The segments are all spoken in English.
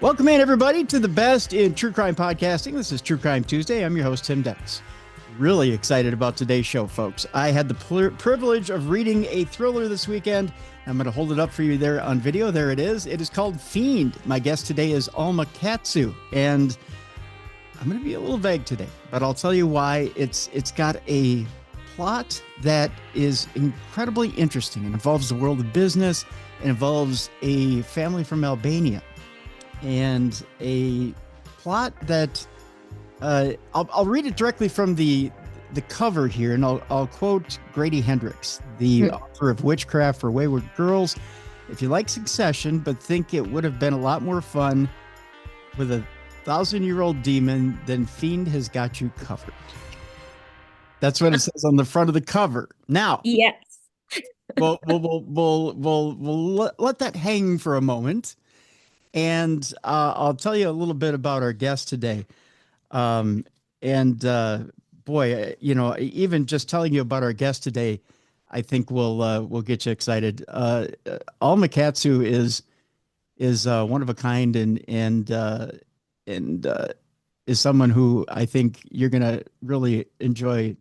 Welcome in, everybody, to the best in true crime podcasting. This is True Crime Tuesday. I'm your host, Tim Dennis. Really excited about today's show, folks. I had the privilege of reading a thriller this weekend. I'm going to hold it up for you there on video. There it is. It is called Fiend. My guest today is Alma Katsu, and I'm going to be a little vague today, but I'll tell you why. It's got a plot that is incredibly interesting. It involves the world of business. It involves a family from Albania. And a plot that I'll read it directly from the cover here, and I'll quote Grady Hendrix, the author of Witchcraft for Wayward Girls. If you like Succession, but think it would have been a lot more fun with a 1,000-year-old demon, then Fiend has got you covered. That's what it says on the front of the cover. Now, yes, we'll let that hang for a moment. And I'll tell you a little bit about our guest today. Boy, even just telling you about our guest today, I think we'll get you excited. Alma Katsu is one of a kind and is someone who I think you're gonna really enjoy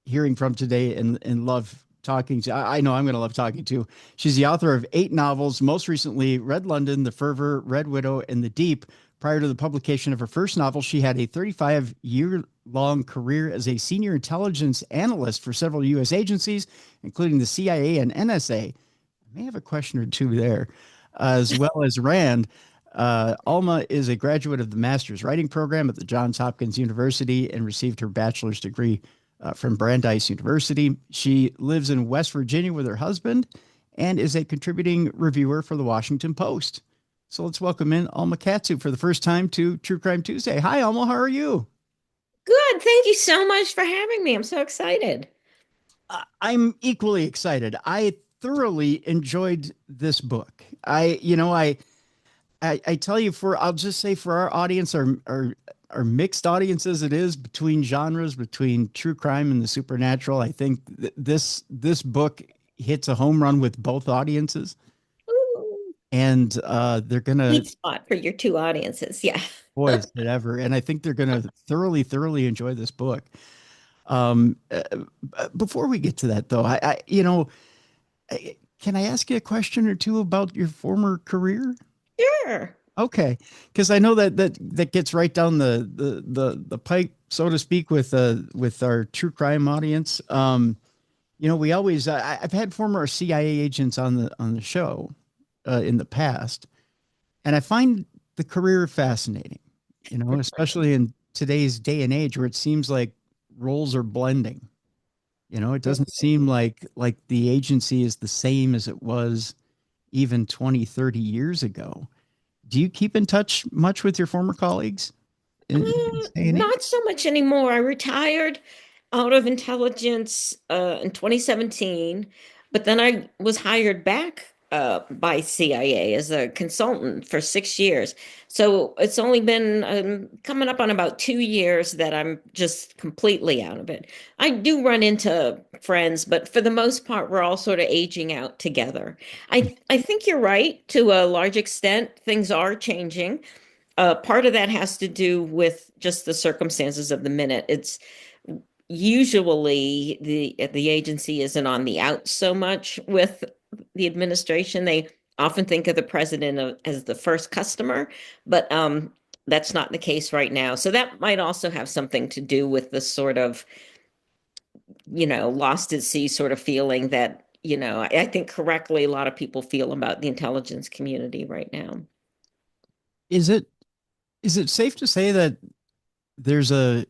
hearing from today and love talking to. I know I'm going to love talking to. She's the author of 8 novels, most recently Red London, The Fervor, Red Widow, and The Deep. Prior to the publication of her first novel, she had a 35-year-long career as a senior intelligence analyst for several U.S. agencies, including the CIA and NSA. I may have a question or two there, as well as RAND. Alma is a graduate of the Master's Writing Program at the Johns Hopkins University and received her bachelor's degree from Brandeis University. She lives in West Virginia with her husband and is a contributing reviewer for the Washington Post. So let's welcome in Alma Katsu for the first time to True Crime Tuesday. Hi, Alma. How are you? good. Thank you so much for having me. I'm so excited. I'm equally excited. I thoroughly enjoyed this book. I tell you, I'll just say for our audience, our mixed audience as it is between genres, between true crime and the supernatural. I think this book hits a home run with both audiences, Ooh, and they're gonna, sweet spot for your two audiences. Yeah. boys, that ever, and I think they're gonna thoroughly enjoy this book. Before we get to that, though, can I ask you a question or two about your former career? Sure. Okay, because I know that gets right down the pipe, so to speak, with our true crime audience. We always I've had former CIA agents on the show in the past, and I find the career fascinating. Especially in today's day and age where it seems like roles are blending. It doesn't seem like the agency is the same as it was even 20, 30 years ago. Do you keep in touch much with your former colleagues in this day and age? Not so much anymore. I retired out of intelligence in 2017, but then I was hired back by CIA as a consultant for 6 years. So it's only been coming up on about 2 years that I'm just completely out of it. I do run into friends, but for the most part, we're all sort of aging out together. I think you're right to a large extent. Things are changing. Part of that has to do with just the circumstances of the minute. It's usually the agency isn't on the out so much with the administration. They often think of the president as the first customer, but that's not the case right now. So that might also have something to do with the sort of, lost at sea sort of feeling that, I think correctly a lot of people feel about the intelligence community right now. Is it is it safe to say that there's a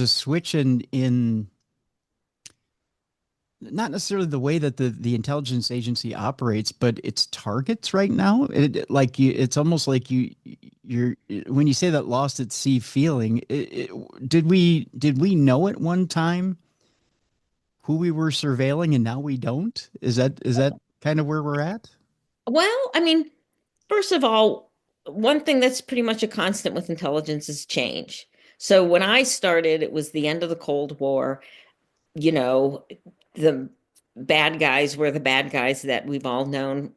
switch in not necessarily the way that the intelligence agency operates, but its targets right now? It's almost like you're when you say that lost at sea feeling. Did we know at one time who we were surveilling and now we don't? Is that kind of where we're at? Well, I mean, first of all, one thing that's pretty much a constant with intelligence is change. So when I started, it was the end of the Cold War. You know, the bad guys were the bad guys that we've all known,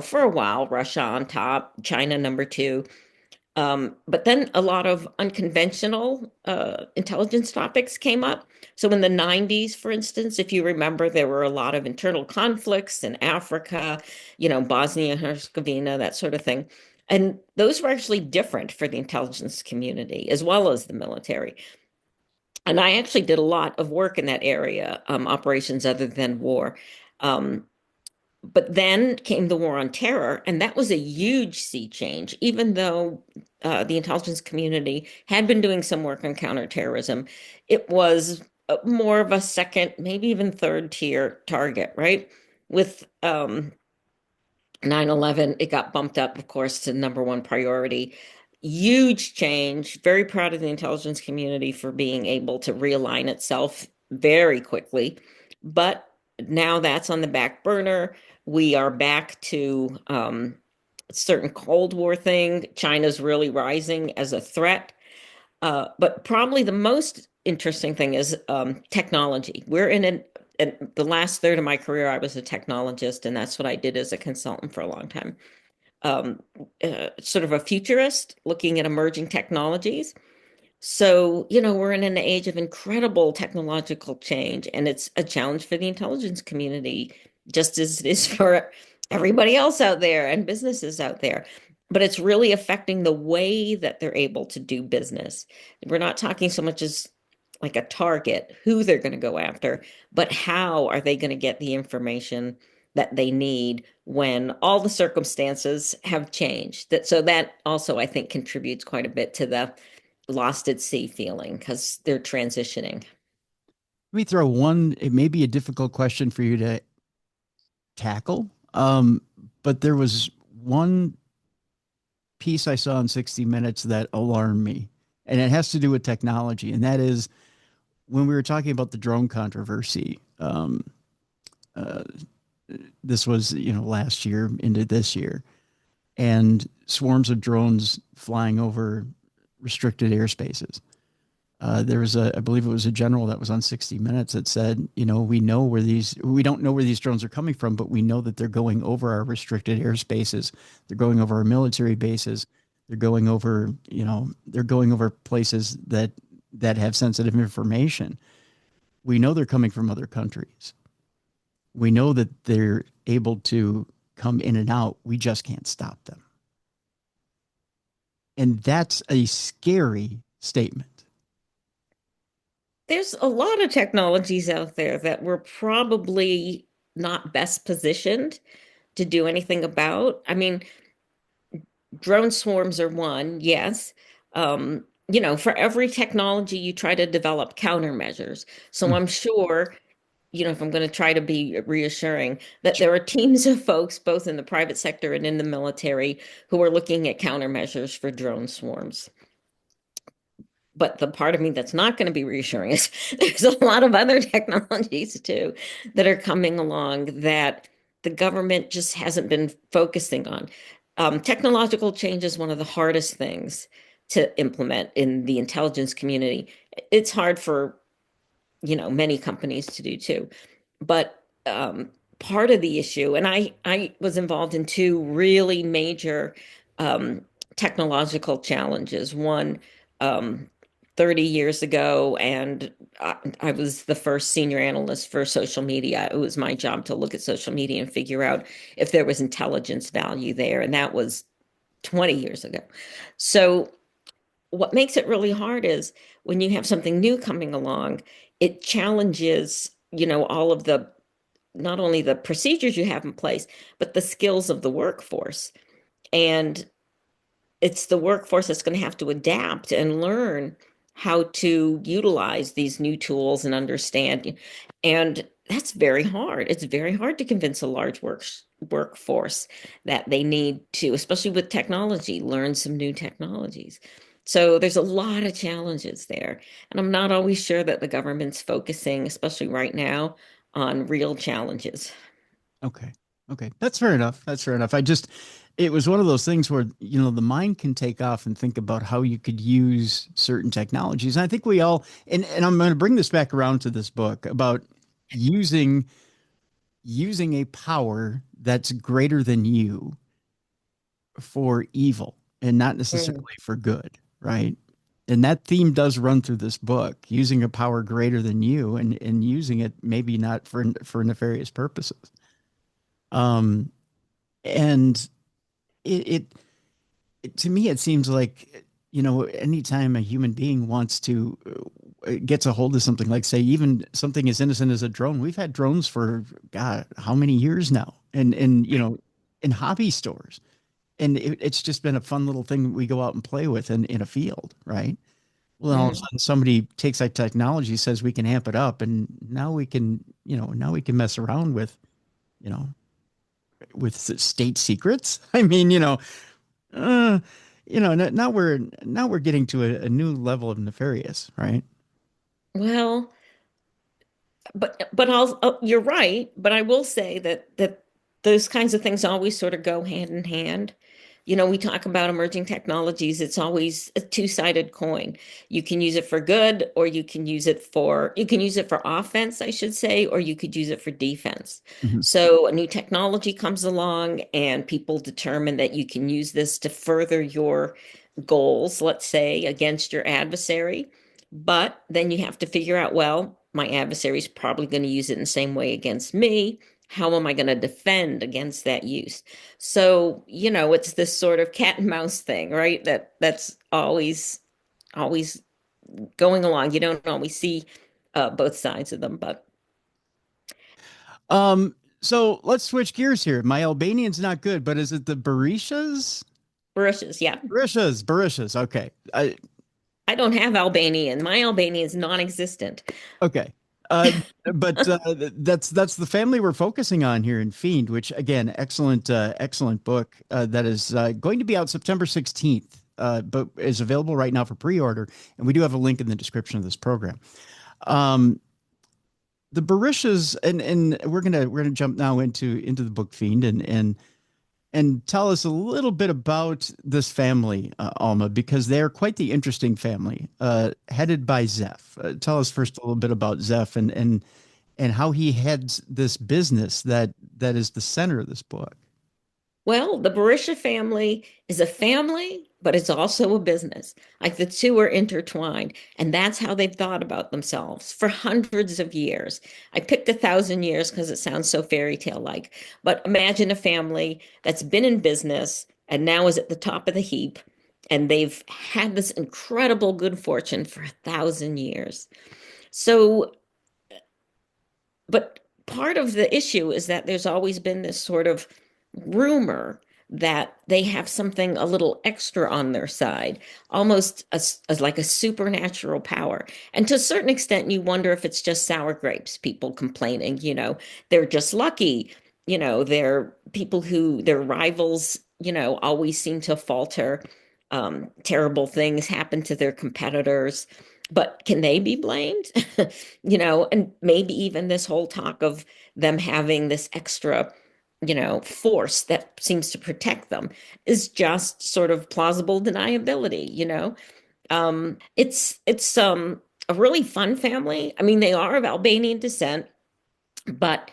for a while. Russia on top, China number two. But then a lot of unconventional intelligence topics came up. So in the 90s, for instance, if you remember, there were a lot of internal conflicts in Africa, Bosnia and Herzegovina, that sort of thing. And those were actually different for the intelligence community as well as the military. And I actually did a lot of work in that area, operations other than war. Um, but then came the war on terror, and that was a huge sea change. Even though the intelligence community had been doing some work on counterterrorism, it was more of a second, maybe even third tier target, right? With 9/11, it got bumped up, of course, to number one priority. Huge change. Very proud of the intelligence community for being able to realign itself very quickly. But now that's on the back burner. We are back to a certain Cold War thing. China's really rising as a threat. But probably the most interesting thing is technology. We're in the last third of my career, I was a technologist, and that's what I did as a consultant for a long time. Um, Sort of a futurist looking at emerging technologies. So, we're in an age of incredible technological change, and it's a challenge for the intelligence community, just as it is for everybody else out there and businesses out there. But it's really affecting the way that they're able to do business. We're not talking so much as like a target, who they're going to go after, but how are they going to get the information that they need when all the circumstances have changed. So that also, I think, contributes quite a bit to the lost at sea feeling because they're transitioning. Let me throw one, it may be a difficult question for you to tackle. But there was one piece I saw in 60 Minutes that alarmed me, and it has to do with technology. And that is when we were talking about the drone controversy. Uh, this was, last year into this year, and swarms of drones flying over restricted airspaces. There was I believe it was a general that was on 60 Minutes that said, we don't know where these drones are coming from, but we know that they're going over our restricted airspaces. They're going over our military bases. They're going over, they're going over places that have sensitive information. We know they're coming from other countries. We know that they're able to come in and out. We just can't stop them. And that's a scary statement. There's a lot of technologies out there that we're probably not best positioned to do anything about. I mean, drone swarms are one, yes. For every technology you try to develop countermeasures. So Mm. I'm sure, if I'm going to try to be reassuring, that there are teams of folks, both in the private sector and in the military, who are looking at countermeasures for drone swarms. But the part of me that's not going to be reassuring is there's a lot of other technologies too that are coming along that the government just hasn't been focusing on. Technological change is one of the hardest things to implement in the intelligence community. It's hard for, many companies to do too. But part of the issue, and I was involved in two really major um, technological challenges. One, um, 30 years ago, and I was the first senior analyst for social media. It was my job to look at social media and figure out if there was intelligence value there. And that was 20 years ago. So what makes it really hard is when you have something new coming along, it challenges, all of the not only the procedures you have in place, but the skills of the workforce. And it's the workforce that's going to have to adapt and learn how to utilize these new tools and understand. And that's very hard. It's very hard to convince a large workforce that they need to, especially with technology, learn some new technologies. So there's a lot of challenges there. And I'm not always sure that the government's focusing, especially right now, on real challenges. Okay. Okay. That's fair enough. That's fair enough. It was one of those things where, the mind can take off and think about how you could use certain technologies. And I think we all, and I'm going to bring this back around to this book about using using a power that's greater than you for evil and not necessarily Mm. for good, right? And that theme does run through this book, using a power greater than you and using it maybe not for nefarious purposes. Um, and it, to me, it seems like, anytime a human being wants to gets a hold of something like, say, even something as innocent as a drone. We've had drones for God, how many years now? And in hobby stores. And it's just been a fun little thing we go out and play with in a field, right? Well, then all of a Mm. sudden somebody takes that technology, says we can amp it up, and now we can mess around you know, with state secrets. I mean, uh, now we're getting to a new level of nefarious, right? Well, but you're right, but I will say that those kinds of things always sort of go hand in hand. We talk about emerging technologies, it's always a two-sided coin. You can use it for good, or you can use it for offense, I should say, or you could use it for defense. Mhm. So a new technology comes along and people determine that you can use this to further your goals, let's say, against your adversary. But then you have to figure out, well, my adversary is probably going to use it in the same way against me. How am I going to defend against that use? So, it's this sort of cat and mouse thing, right? That's always going along. You don't always see both sides of them, but So let's switch gears here. My Albanian's not good, but is it the Berishas? Berishas, yeah. Berishas. Okay. I don't have Albanian. My Albanian is non-existent. Okay. Uh, but that's the family we're focusing on here in Fiend, which again, excellent book that is going to be out September 16th, but is available right now for pre-order, and we do have a link in the description of this program. Um, the Berishas, and we're gonna jump now into the book Fiend and tell us a little bit about this family, Alma, because they're quite the interesting family, headed by Zeph. Tell us first a little bit about Zeph and how he heads this business that is the center of this book. Well, the Berisha family is a family, but it's also a business. Like the two are intertwined, and that's how they've thought about themselves for hundreds of years. I picked 1,000 years because it sounds so fairy tale like, but imagine a family that's been in business and now is at the top of the heap, and they've had this incredible good fortune for 1,000 years. So but part of the issue is that there's always been this sort of rumor that they have something a little extra on their side, almost as like a supernatural power. And to a certain extent, you wonder if it's just sour grapes, people complaining, they're just lucky. They're people who their rivals, always seem to falter. Terrible things happen to their competitors. But can they be blamed? And maybe even this whole talk of them having this extra, force that seems to protect them is just sort of plausible deniability. It's a really fun family. I mean, they are of Albanian descent, but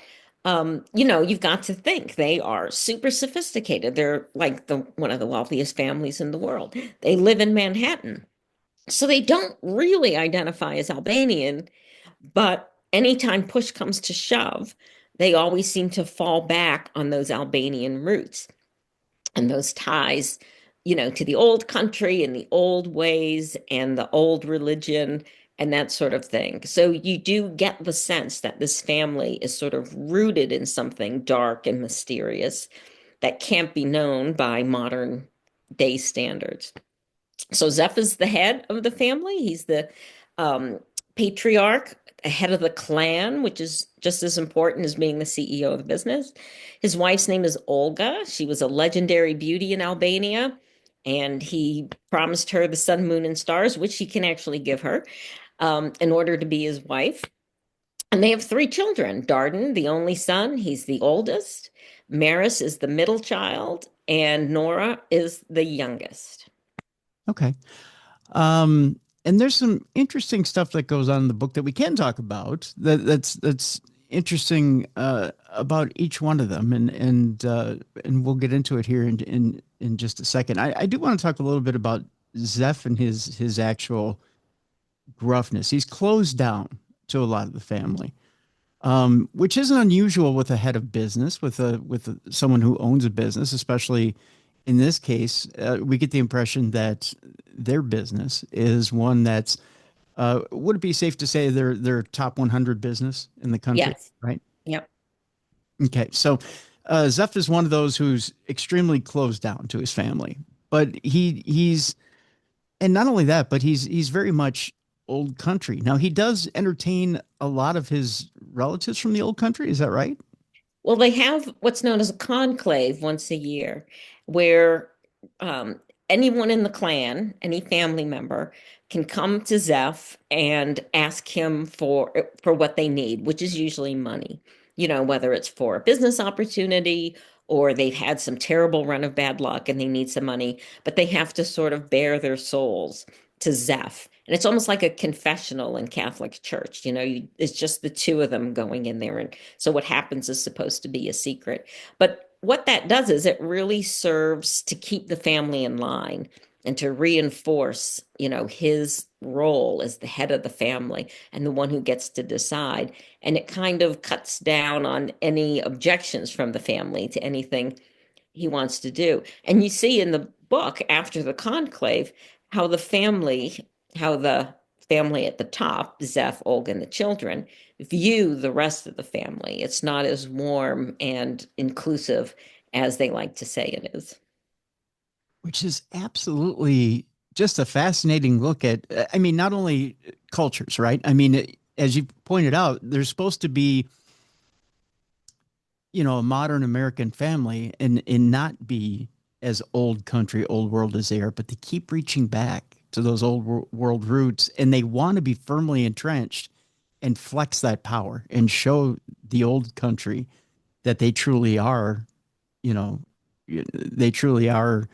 you've got to think they are super sophisticated. They're like the one of the wealthiest families in the world. They live in Manhattan. So they don't really identify as Albanian, but anytime push comes to shove, they always seem to fall back on those Albanian roots and those ties, to the old country and the old ways and the old religion and that sort of thing. So you do get the sense that this family is sort of rooted in something dark and mysterious that can't be known by modern day standards. So Zeph is the head of the family. He's the um, patriarch, head of the clan, which is just as important as being the CEO of the business. His wife's name is Olga. She was a legendary beauty in Albania, and he promised her the sun, moon, and stars, which he can actually give her, in order to be his wife. And they have three children. Dardan, the only son, he's the oldest. Maris is the middle child, and Nora is the youngest. Okay. And there's some interesting stuff that goes on in the book that we can talk about. That's interesting about each one of them, and we'll get into it here in just a second. I do want to talk a little bit about Zeph and his actual gruffness. He's closed down to a lot of the family, which isn't unusual with a head of business, someone who owns a business, especially in this case. We get the impression that their business is one that's would it be safe to say they're top 100 business in the country, Yes. right? Yep. Okay, so Zeph is one of those who's extremely closed down to his family, but he's and not only that, but he's very much old country. Now he does entertain a lot of his relatives from the old country. Is that right? Well, they have what's known as a conclave once a year, where anyone in the clan, any family member, can come to Zeph and ask him for what they need, which is usually money. Whether it's for a business opportunity or they've had some terrible run of bad luck and they need some money, but they have to sort of bare their souls to Zeph. And it's almost like a confessional in Catholic Church. It's just the two of them going in there. And so what happens is supposed to be a secret. But what that does is it really serves to keep the family in line and to reinforce, his role as the head of the family and the one who gets to decide. And it kind of cuts down on any objections from the family to anything he wants to do. And you see in the book after the conclave how the family at the top, Zeph, Olga, and the children, view the rest of the family. It's not as warm and inclusive as they like to say it is. Which is absolutely just a fascinating look at, I mean, not only cultures, right? I mean, as you pointed out, there's supposed to be, a modern American family and not be as old country, old world as they are, but they keep reaching back to those world roots, and they want to be firmly entrenched and flex that power and show the old country that they truly are, you know, they truly are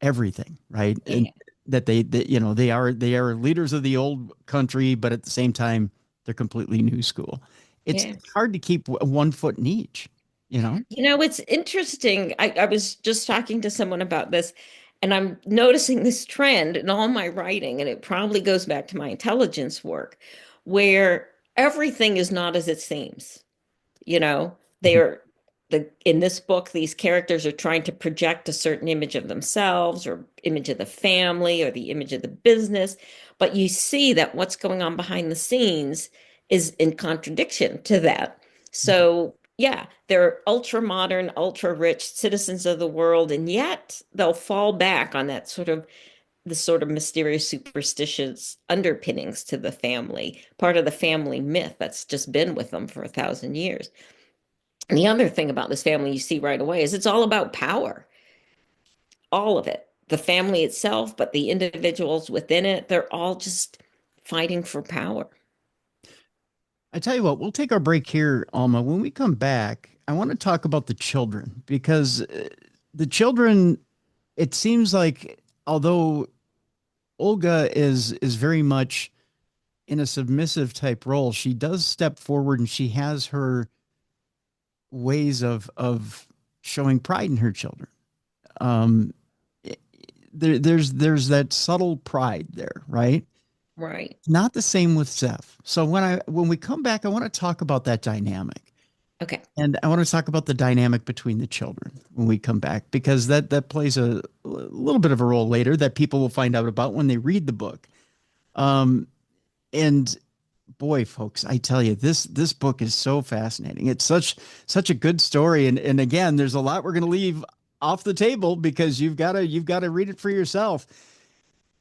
everything, right? And Yeah. that they are leaders of the old country, but at the same time, they're completely new school. It's Yeah. hard to keep one foot in each, you know? It's interesting. I was just talking to someone about this, and I'm noticing this trend in all my writing, and it probably goes back to my intelligence work, where everything is not as it seems. you know they're in this book, these characters are trying to project a certain image of themselves or image of the family or the image of the business, but you see that what's going on behind the scenes is in contradiction to that. So yeah, they're ultra modern, ultra rich citizens of the world, and yet they'll fall back on the sort of mysterious superstitious underpinnings to the family, part of the family myth that's just been with them for 1,000 years. And the other thing about this family you see right away is it's all about power, all of it. The family itself, but the individuals within it, they're all just fighting for power. I tell you what, we'll take our break here, Alma. When we come back, I want to talk about the children because the children, it seems like although Olga is very much in a submissive type role, she does step forward and she has her ways of showing pride in her children. Um, there's that subtle pride there, right? Right. Not the same with Zeph. So when we come back, I want to talk about that dynamic. Okay. And I want to talk about the dynamic between the children when we come back, because that plays a little bit of a role later that people will find out about when they read the book. And boy, folks, I tell you, this book is so fascinating. It's such a good story. And again, there's a lot we're going to leave off the table because you've got to read it for yourself.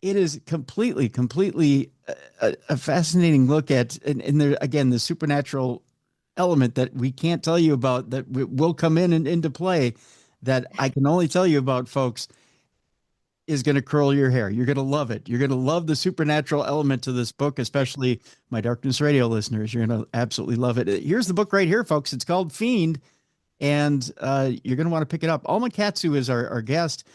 It is completely a fascinating look at, and there again, the supernatural element that we can't tell you about that will come in and into play that I can only tell you about, folks, is going to curl your hair. You're going to love it. You're going to love the supernatural element to this book, especially my Darkness Radio listeners. You're going to absolutely love it. Here's the book right here, folks. It's called Fiend, and you're going to want to pick it up. Alma Katsu is our guest.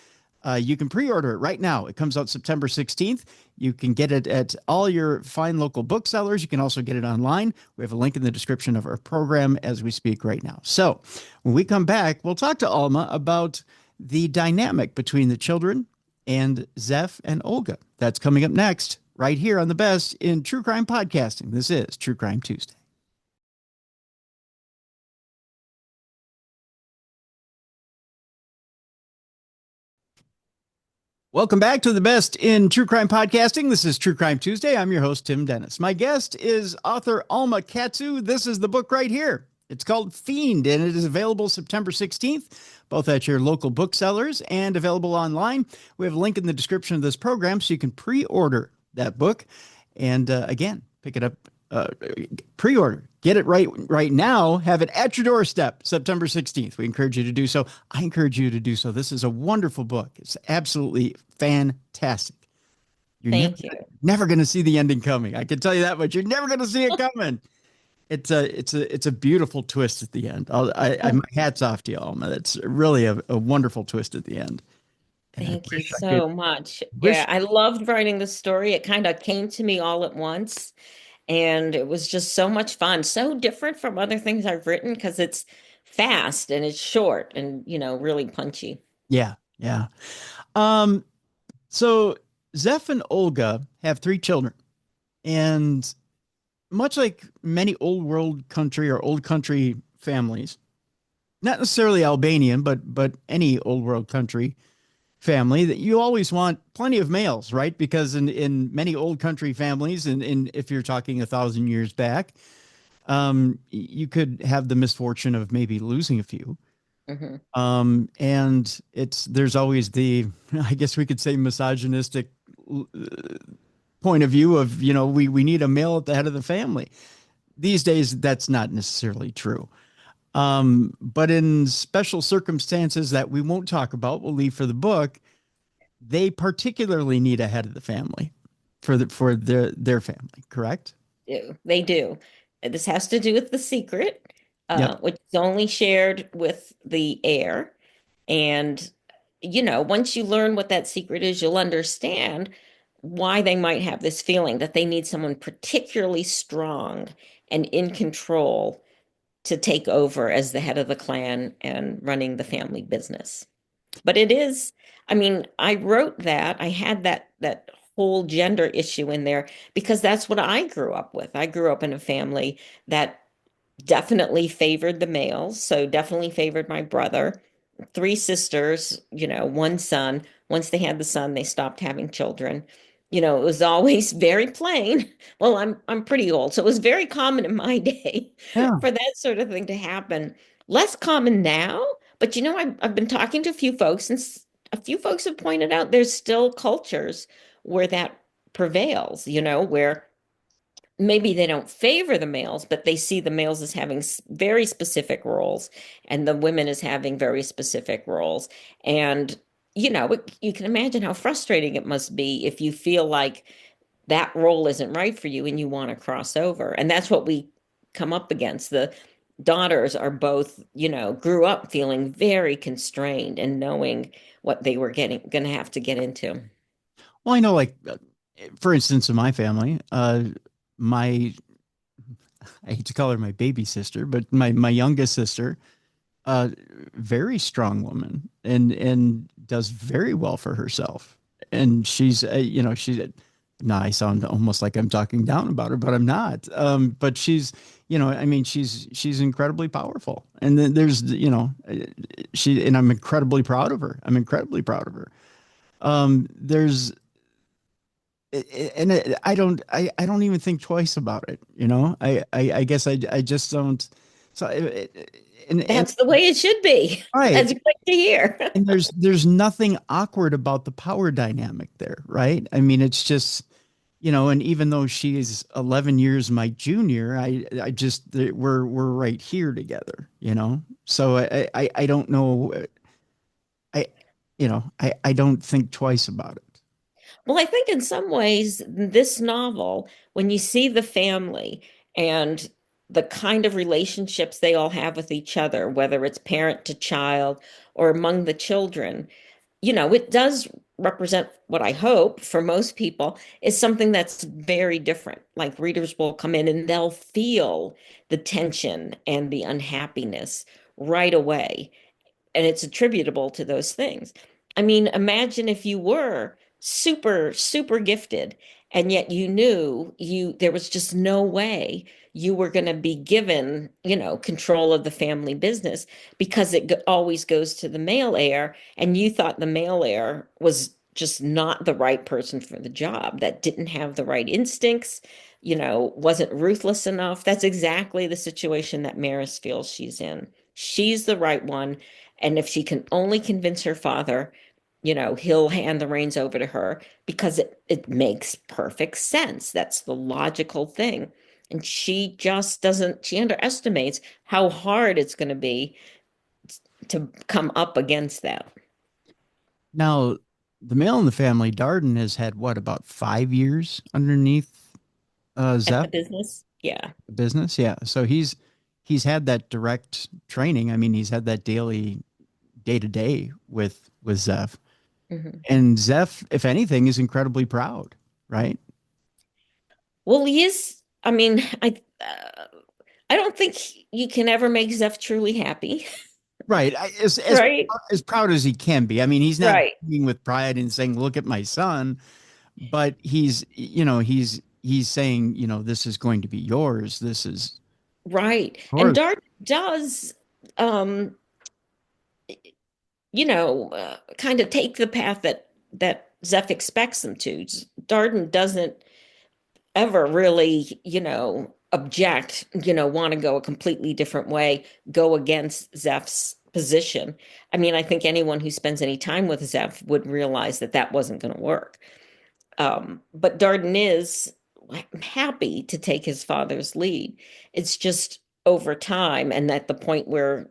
You can pre-order it right now. It comes out September 16th. You can get it at all your fine local booksellers. You can also get it online. We have a link in the description of our program as we speak right now. So when we come back, we'll talk to Alma about the dynamic between the children and Zeph and Olga. That's coming up next, right here on the best in true crime podcasting. This is True Crime Tuesday. Welcome back to the best in true crime podcasting. This is True Crime Tuesday. I'm your host, Tim Dennis. My guest is author Alma Katsu. This is the book right here. It's called Fiend, and it is available September 16th, both at your local booksellers and available online. We have a link in the description of this program so you can pre-order that book. And again, pick it up, pre-order, get it right now, have it at your doorstep September 16th. We encourage you to do so. I encourage you to do so. This is a wonderful book. It's absolutely fantastic. You're Thank you. never going to see the ending coming. I can tell you that much. You're never going to see it coming. It's a beautiful twist at the end. My hat's off to you, Alma. That's really a wonderful twist at the end. And I Thank you wish I could so much. wish Yeah, I loved writing the story. It kind of came to me all at once, and it was just so much fun. So different from other things I've written because it's fast and it's short and, really punchy. yeah, yeah. Um so Zeph and Olga have three children, and much like many old world country or old country families, not necessarily Albanian, but any old world country family, that you always want plenty of males, right? Because in many old country families, and if you're talking 1,000 years back, you could have the misfortune of maybe losing a few. Hmm. And there's always the, I guess we could say, misogynistic uh, point of view of, we need a male at the head of the family. These days, that's not necessarily true. But in special circumstances that we won't talk about, we'll leave for the book, they particularly need a head of the family for their family, correct? They do. This has to do with the secret, Yep. which is only shared with the heir. And, once you learn what that secret is, you'll understand why they might have this feeling that they need someone particularly strong and in control to take over as the head of the clan and running the family business. But it is, I mean, I wrote that, I had that whole gender issue in there because that's what I grew up with. I grew up in a family that definitely favored the males, so definitely favored my brother. Three sisters, one son. Once they had the son, they stopped having children. It was always very plain. Well, I'm pretty old, so it was very common in my day Yeah. for that sort of thing to happen. Less common now, but I've been talking to a few folks, and a few folks have pointed out there's still cultures where that prevails, where maybe they don't favor the males, but they see the males as having very specific roles and the women as having very specific roles. And, you can imagine how frustrating it must be if you feel like that role isn't right for you and you want to cross over. And that's what we come up against. The daughters are both, grew up feeling very constrained and knowing what they were going to have to get into. Well, I know, like, for instance, in my family, my I hate to call her my baby sister, but my youngest sister, very strong woman, and does very well for herself. And she's, she's, no, I sound almost like I'm talking down about her, but I'm not. But she's, I mean, she's incredibly powerful. And then there's, and I'm incredibly proud of her. I'm incredibly proud of her. There's, and I don't even think twice about it. I guess I just don't. So, and That's the way it should be. right. That's great to hear. And there's nothing awkward about the power dynamic there, right? I mean, it's just, and even though she is 11 years my junior, I just, we're right here together. So I don't know. I, I don't think twice about it. Well, I think in some ways, this novel, when you see the family and the kind of relationships they all have with each other, whether it's parent to child or among the children, it does represent what I hope for most people is something that's very different. Like readers will come in and they'll feel the tension and the unhappiness right away, and it's attributable to those things. I mean, imagine if you were super, super gifted, and yet you knew there was just no way you were going to be given, control of the family business because it always goes to the male heir, and you thought the male heir was just not the right person for the job, that didn't have the right instincts, wasn't ruthless enough. That's exactly the situation that Maris feels she's in. She's the right one. And if she can only convince her father, he'll hand the reins over to her because it makes perfect sense. That's the logical thing. And she just doesn't, she underestimates how hard it's going to be to come up against that. Now, the male in the family, Dardan, has had what, about 5 years underneath At the Zeph business. Yeah. business? Yeah. So he's had that direct training. I mean, he's had that daily day to day with Zeph. Mhm. And Zeph, if anything, is incredibly proud, right? Well, he is, I mean, I don't think you can ever make Zeph truly happy. Right. Right. As proud as he can be. I mean, he's not Right. being with pride and saying, "Look at my son," but he's saying, this is going to be yours. This is Right. And yours. Dart does, um, kind of take the path that Zeph expects him to. Dardan doesn't ever really, object, want to go a completely different way, go against Zeph's position. I mean, I think anyone who spends any time with Zeph would realize that that wasn't going to work. But Dardan is happy to take his father's lead. It's just over time, and at the point where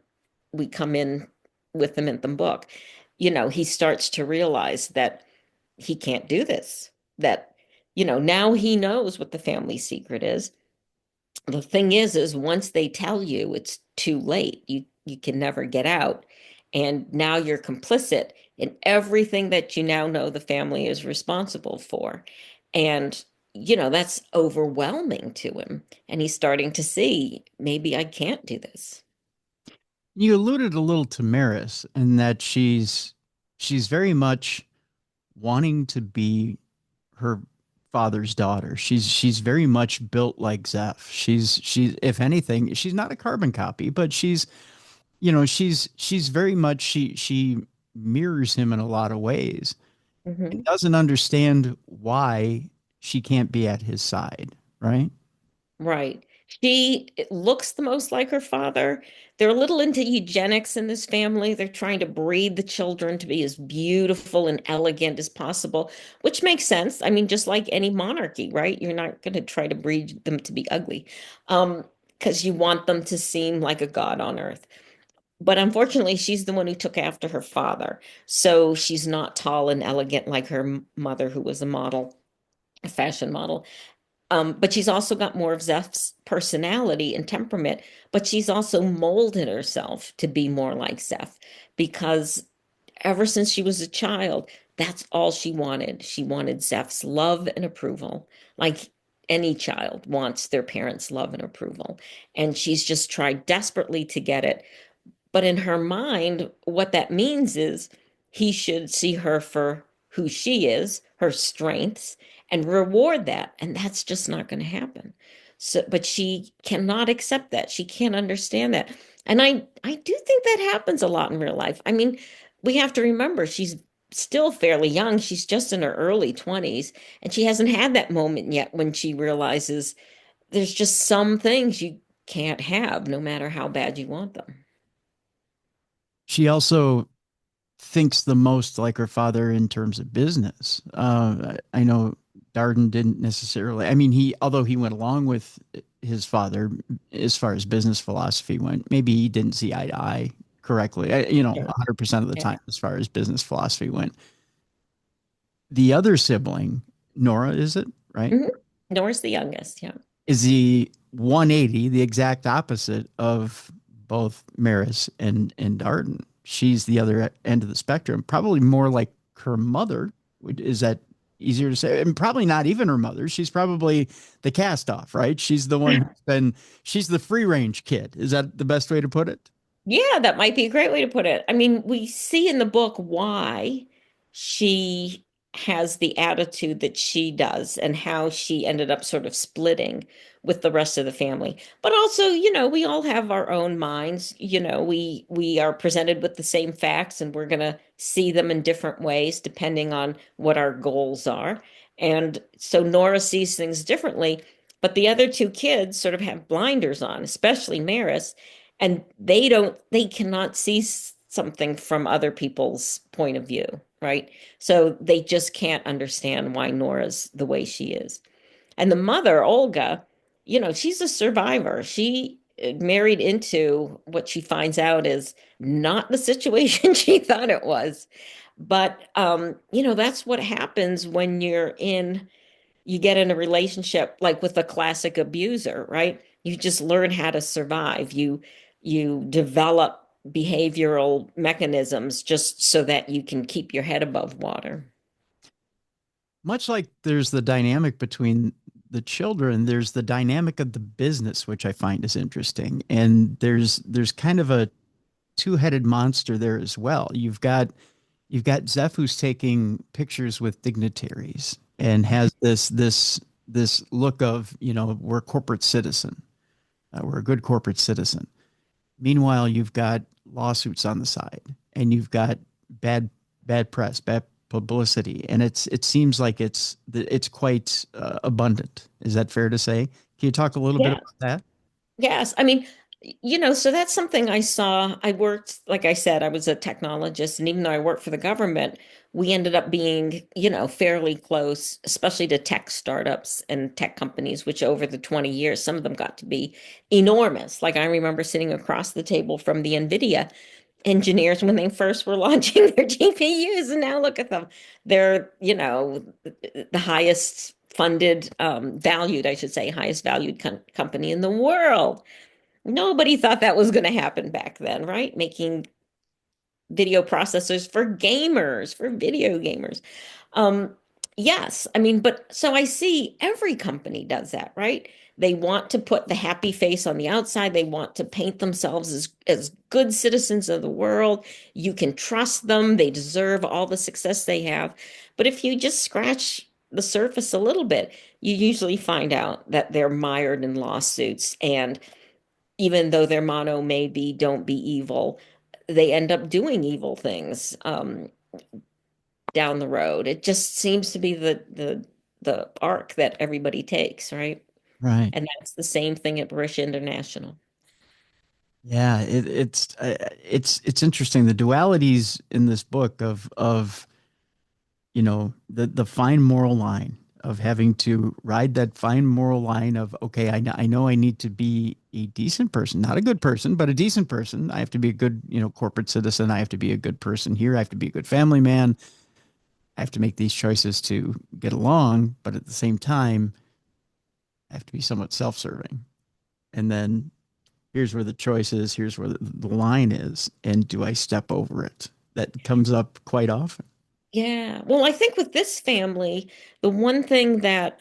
we come in with the Mintham book, he starts to realize that he can't do this. That, now he knows what the family secret is. The thing is once they tell you, it's too late. You can never get out. And now you're complicit in everything that you now know the family is responsible for. And, that's overwhelming to him. And he's starting to see, maybe I can't do this. You alluded a little to Maris and that she's very much wanting to be her father's daughter. She's very much built like Zeph. She's if anything, she's not a carbon copy, but she's very much she mirrors him in a lot of ways and Mhm. doesn't understand why she can't be at his side, right? Right. She looks the most like her father. They're a little into eugenics in this family. They're trying to breed the children to be as beautiful and elegant as possible, which makes sense. I mean, just like any monarchy, right? You're not going to try to breed them to be ugly, because you want them to seem like a god on earth. But unfortunately, she's the one who took after her father. So she's not tall and elegant like her mother, who was a model, a fashion model. But she's also got more of Zeph's personality and temperament, but she's also molded herself to be more like Zeph because ever since she was a child, that's all she wanted. She wanted Zeph's love and approval, like any child wants their parents' love and approval. And she's just tried desperately to get it, but in her mind, what that means is he should see her for who she is, her strengths, and reward that. And that's just not going to happen. So, but she cannot accept that. She can't understand that. And I do think that happens a lot in real life. I mean, we have to remember she's still fairly young. She's just in her early 20s, and she hasn't had that moment yet when she realizes there's just some things you can't have no matter how bad you want them. She also thinks the most like her father in terms of business. I know Darden didn't necessarily. I mean, although he went along with his father as far as business philosophy went, maybe he didn't see eye to eye correctly. 100% of the Yeah. time as far as business philosophy went. The other sibling, Nora, is it right? Mhm. Nora's the youngest, yeah. Is the 180, the exact opposite of both Maris and Darden. she's the other end of the spectrum, probably more like her mother. Is that easier to say? And probably not even her mother. She's probably the cast off, right? She's the one who's been, she's the free range kid. Is that the best way to put it? Yeah, that might be a great way to put it. I mean, we see in the book why she has the attitude that she does and how she ended up sort of splitting with the rest of the family. But also, we all have our own minds. We are presented with the same facts and we're going to see them in different ways depending on what our goals are. And so Nora sees things differently, but the other two kids sort of have blinders on, especially Maris, and they cannot see something from other people's point of view, right? So they just can't understand why Nora's the way she is. And the mother, Olga, she's a survivor. She married into what she finds out is not the situation she thought it was. But that's what happens when you get in a relationship like with a classic abuser, right? You just learn how to survive. You develop behavioral mechanisms just so that you can keep your head above water. Much like there's the dynamic between the children, there's the dynamic of the business, which I find is interesting. And there's kind of a two-headed monster there as well. You've got Zeph who's taking pictures with dignitaries and has this look of, we're a corporate citizen. We're a good corporate citizen. Meanwhile, you've got lawsuits on the side, and you've got bad press, bad publicity, and it seems like it's quite abundant. Is that fair to say? Can you talk a little bit Yeah. about that? Yes. I mean, so that's something I saw. I worked, like I said, I was a technologist, and even though I worked for the government, we ended up being, fairly close, especially to tech startups and tech companies, which over the 20 years, some of them got to be enormous. Like I remember sitting across the table from the NVIDIA engineers when they first were launching their GPUs, and now look at them. They're, the highest funded, valued, I should say, highest valued company in the world. Nobody thought that was going to happen back then, right? Making video processors for gamers, for video gamers. Um, yes, I mean, but so I see every company does that, right? They want to put the happy face on the outside. They want to paint themselves as good citizens of the world. You can trust them. They deserve all the success they have. But if you just scratch the surface a little bit, you usually find out that they're mired in lawsuits. And even though their motto may be "Don't be evil," they end up doing evil things down the road. It just seems to be the arc that everybody takes, right? Right. And that's the same thing at Berisha International. Yeah, it's interesting the dualities in this book of the fine moral line of having to ride that fine moral line of, okay, I know I need to be a decent person, not a good person, but a decent person. I have to be a good, corporate citizen. I have to be a good person here. I have to be a good family man. I have to make these choices to get along, but at the same time, I have to be somewhat self-serving. And then here's where the choice is, here's where the line is, and do I step over it? That comes up quite often. Yeah. Well, I think with this family, the one thing that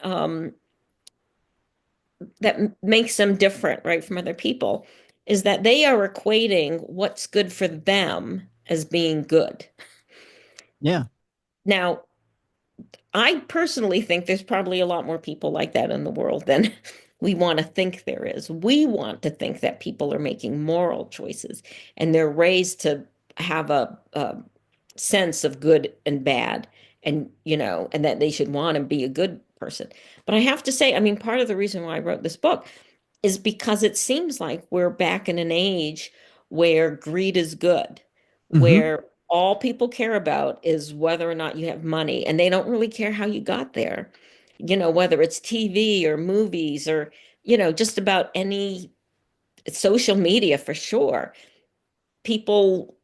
makes them different, right, from other people is that they are equating what's good for them as being good. Yeah. Now, I personally think there's probably a lot more people like that in the world than we want to think there is. We want to think that people are making moral choices and they're raised to have a sense of good and bad, and and that they should want to be a good person. But I have to say, I mean, part of the reason why I wrote this book is because it seems like we're back in an age where greed is good, Hmm. where all people care about is whether or not you have money, and they don't really care how you got there. Whether it's TV or movies or, just about any social media for sure. People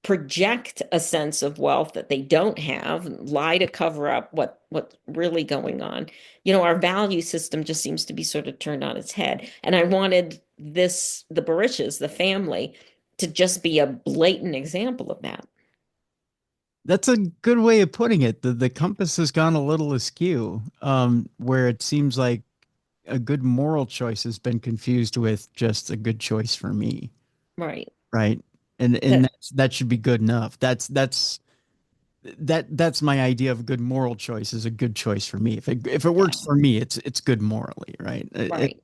project a sense of wealth that they don't have, lie to cover up what's really going on. Our value system just seems to be sort of turned on its head. And I wanted the Berishas, the family, to just be a blatant example of that. That's a good way of putting it. The compass has gone a little askew, where it seems like a good moral choice has been confused with just a good choice for me, Right. right? And That that should be good enough. That's my idea of a good moral choice is a good choice for me. If it works yeah, for me, it's good morally, right? right.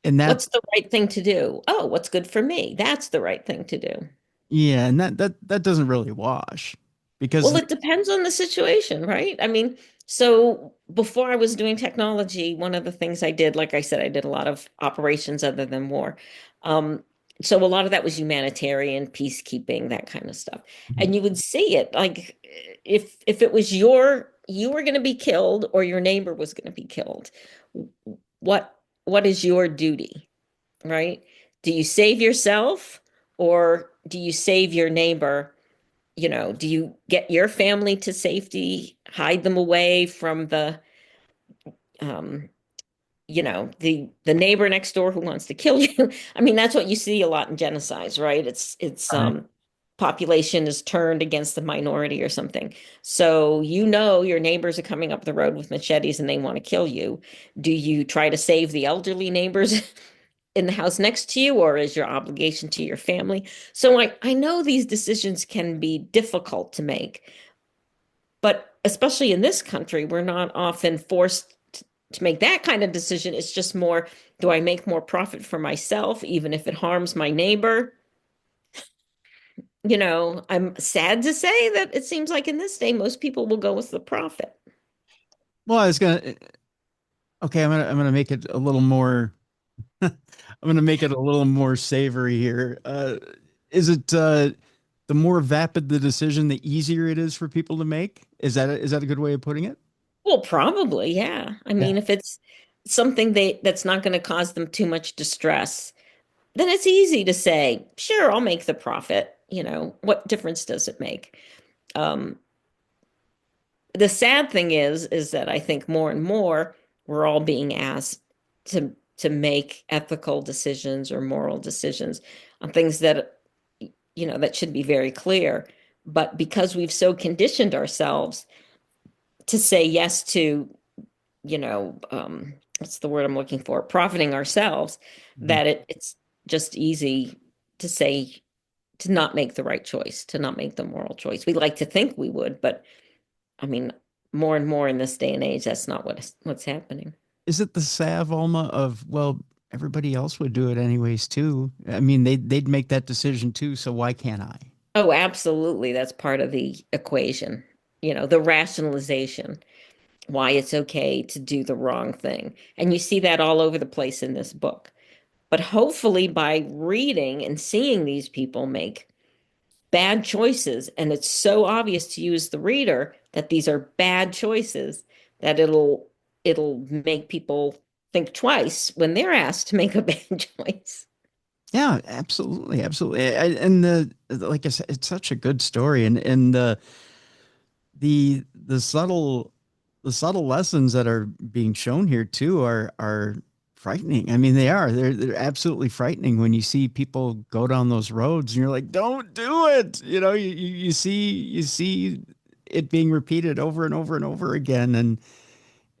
And that What's the right thing to do? Oh, what's good for me? That's the right thing to do. yeah, and that doesn't really wash because Well, it depends on the situation, right? I mean, so before I was doing technology, one of the things I did, like I said, I did a lot of operations other than war. Um, so a lot of that was humanitarian, peacekeeping, that kind of stuff. And you would see it like if it was you were going to be killed or your neighbor was going to be killed, what what is your duty, right? Do you save yourself or do you save your neighbor? Do you get your family to safety, hide them away from um, the neighbor next door who wants to kill you? I mean, that's what you see a lot in genocides, right? It's right. population is turned against the minority or something. So your neighbors are coming up the road with machetes and they want to kill you. Do you try to save the elderly neighbors in the house next to you, or is your obligation to your family? So I know these decisions can be difficult to make, but especially in this country, we're not often forced to make that kind of decision. It's just more, do I make more profit for myself, even if it harms my neighbor? I'm sad to say that it seems like in this day, most people will go with the profit. Well, I was gonna okay, I'm gonna make it a little more I'm gonna make it a little more savory here. Is it the more vapid the decision, the easier it is for people to make? Is that a good way of putting it? Well, probably, yeah. I Yeah. mean, if it's something that's not going to cause them too much distress, then it's easy to say, sure, I'll make the profit. What difference does it make? Um, the sad thing is that I think more and more we're all being asked to make ethical decisions or moral decisions on things that should be very clear. But because we've so conditioned ourselves to say yes to, what's the word I'm looking for? Profiting ourselves, Mhm. that it's just easy to say to not make the right choice, to not make the moral choice. We like to think we would, but I mean, more and more in this day and age, that's not what's happening. Is it the salve, Alma, of, well, everybody else would do it anyways too? I mean, they'd make that decision too, so why can't I? Oh, absolutely. That's part of the equation. The rationalization, why it's okay to do the wrong thing. And you see that all over the place in this book. But hopefully, by reading and seeing these people make bad choices, and it's so obvious to you as the reader that these are bad choices, that it'll make people think twice when they're asked to make a bad choice. Yeah, absolutely, absolutely. And like I said, it's such a good story, and the subtle lessons that are being shown here too are frightening. I mean, they're absolutely frightening when you see people go down those roads and you're like, don't do it. You see it being repeated over and over and over again,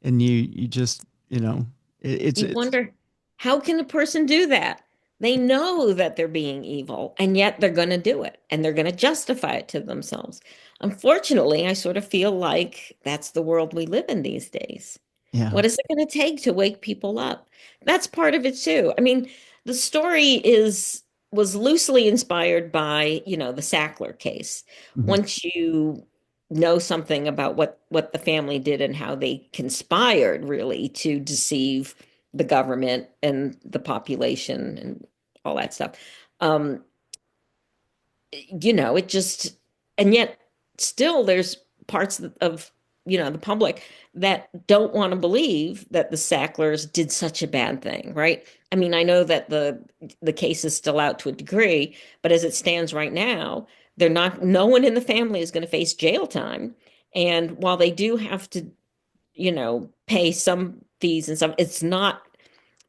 and you just You it's wonder, how can a person do that? They know that they're being evil, and yet they're going to do it, and they're going to justify it to themselves. Unfortunately, I sort of feel like that's the world we live in these days. yeah. What is it going to take to wake people up? That's part of it too. I mean, the story is was loosely inspired by, the Sackler case. Mhm. Once you know something about what the family did and how they conspired really to deceive the government and the population and all that stuff. Um, it just, and yet still there's parts of, the public that don't want to believe that the Sacklers did such a bad thing, right? I mean, I know that the case is still out to a degree, but as it stands right now, no one in the family is going to face jail time. And while they do have to, pay some fees and some, it's not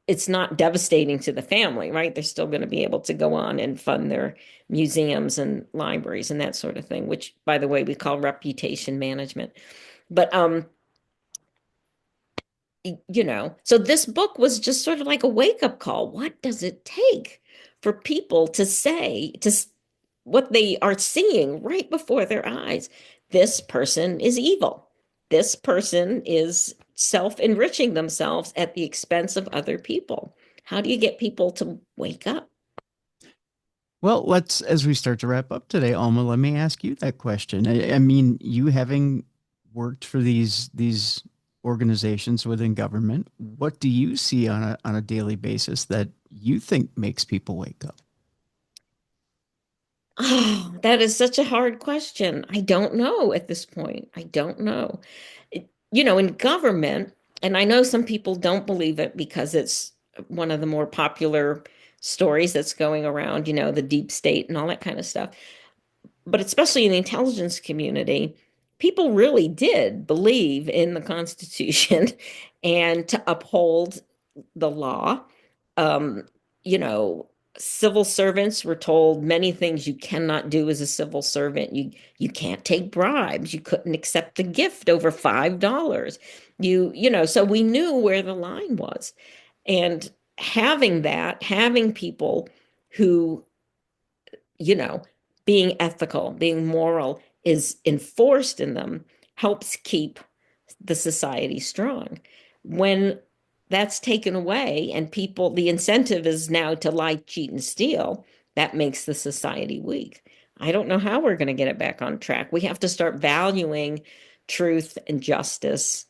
it's not devastating to the family, right? They're still going to be able to go on and fund their museums and libraries and that sort of thing, which, by the way, we call reputation management. But so this book was just sort of like a wake-up call. What does it take for people to say what they are seeing right before their eyes? This person is evil. This person is self-enriching themselves at the expense of other people. How do you get people to wake up? Well, as we start to wrap up today, Alma, let me ask you that question. I mean, you having worked for these organizations within government, what do you see on a daily basis that you think makes people wake up? Oh, that is such a hard question. I don't know at this point. I don't know. In government, and I know some people don't believe it because it's one of the more popular stories that's going around, the deep state and all that kind of stuff. But especially in the intelligence community, people really did believe in the Constitution and to uphold the law. Um, you know, Civil servants were told many things you cannot do as a civil servant. You can't take bribes. You couldn't accept a gift over $5. So we knew where the line was. And having people who, you know, being ethical, being moral is enforced in them helps keep the society strong. When that's taken away and the incentive is now to lie, cheat, and steal, that makes the society weak. I don't know how we're going to get it back on track. We have to start valuing truth and justice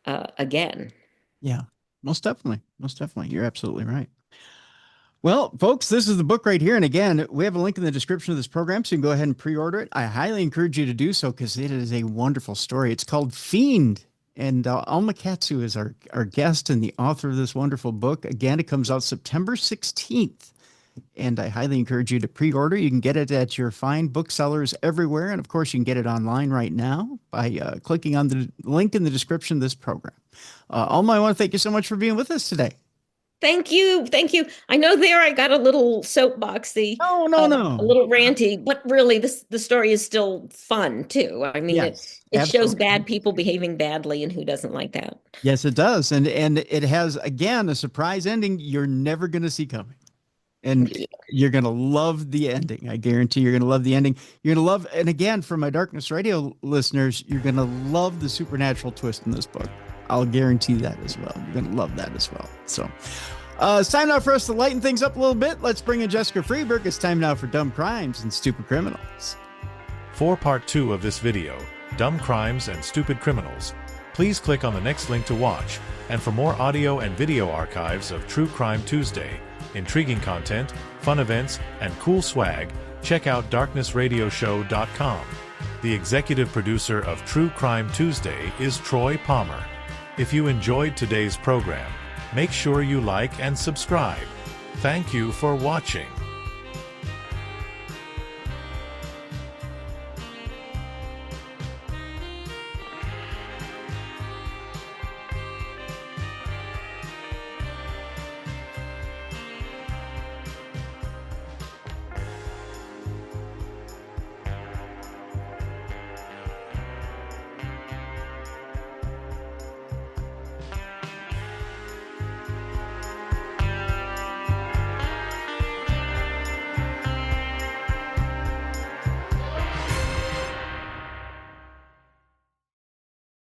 again. Yeah, most definitely. Most definitely. You're absolutely right. Well, folks, this is the book right here. And again, we have a link in the description of this program, so you can go ahead and pre-order it. I highly encourage you to do so because it is a wonderful story. It's called Fiend. And Alma Katsu is our guest and the author of this wonderful book. Again, it comes out September 16th. And I highly encourage you to pre-order. You can get it at your fine booksellers everywhere. And of course, you can get it online right now by clicking on the link in the description of this program. Alma, I want to thank you so much for being with us today. Thank you. Thank you. I know there I got a little soapboxy, Oh, no. a little ranty, but really the story is still fun too. I mean, Yes, it shows absolutely. bad people behaving badly, and who doesn't like that? Yes, it does. And it has, again, a surprise ending you're never going to see coming. And you're going to love the ending. I guarantee you're going to love the ending. You're going to love, and again, for my Darkness Radio listeners, you're going to love the supernatural twist in this book. I'll guarantee that as well. You're going to love that as well. So it's time now for us to lighten things up a little bit. Let's bring in Jessica Freeberg. It's time now for Dumb Crimes and Stupid Criminals. For part 2 of this video, Dumb Crimes and Stupid Criminals, please click on the next link to watch. And for more audio and video archives of True Crime Tuesday, intriguing content, fun events, and cool swag, check out darknessradioshow.com. The executive producer of True Crime Tuesday is Troy Palmer. If you enjoyed today's program, make sure you like and subscribe. Thank you for watching.